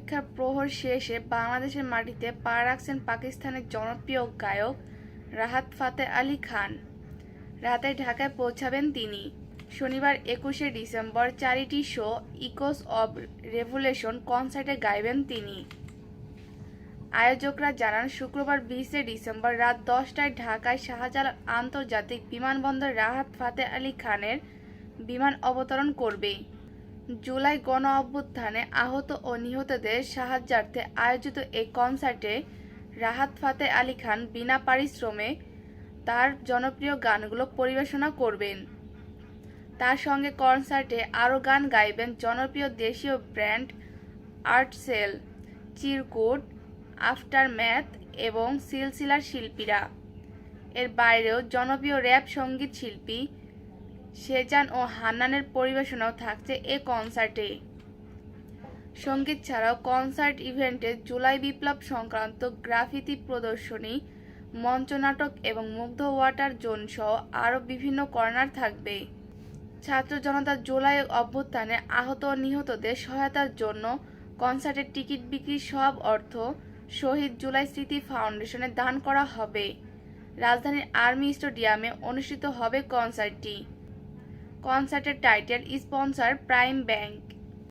অপেক্ষার প্রহর শেষে বাংলাদেশের মাটিতে পা রাখছেন পাকিস্তানের জনপ্রিয় গায়ক রাহাত ফাতে আলী খান। রাতে ঢাকায় পৌঁছাবেন তিনি। শনিবার 21শে December charity show echoes of revolution কনসার্টে গাইবেন তিনি। আয়োজকরা জানান, শুক্রবার 20শে ডিসেম্বর রাত 10টায় ঢাকায় শাহজালাল আন্তর্জাতিক বিমানবন্দর রাহাত ফাতে আলী খানের বিমান অবতরণ করবে। জুলাই গণ অভ্যুত্থানে আহত ও নিহতদের সাহায্যার্থে আয়োজিত এই কনসার্টে রাহাত ফাতে আলী খান বিনা পারিশ্রমে তার জনপ্রিয় গানগুলো পরিবেশনা করবেন। তার সঙ্গে কনসার্টে আরও গান গাইবেন জনপ্রিয় দেশীয় ব্যান্ড আর্টসেল, চিরকুট, আফটারম্যাথ এবং সিলসিলার শিল্পীরা। এর বাইরেও জনপ্রিয় র্যাপ সঙ্গীত শিল্পী সেজান ও হান্নানের পরিবেশনাও থাকছে এ কনসার্টে। সঙ্গীত ছাড়াও কনসার্ট ইভেন্টে জুলাই বিপ্লব সংক্রান্ত গ্রাফিতি প্রদর্শনী, মঞ্চনাটক এবং মুগ্ধ ওয়াটার জোন সহ আরও বিভিন্ন কর্নার থাকবে। ছাত্র জনতা জুলাই অভ্যুত্থানে আহত ও নিহতদের সহায়তার জন্য কনসার্টের টিকিট বিক্রির সব অর্থ শহীদ জুলাই স্মৃতি ফাউন্ডেশনে দান করা হবে। রাজধানীর আর্মি স্টেডিয়ামে অনুষ্ঠিত হবে কনসার্টটি। কনসার্টের টাইটেল স্পন্সর প্রাইম ব্যাংক।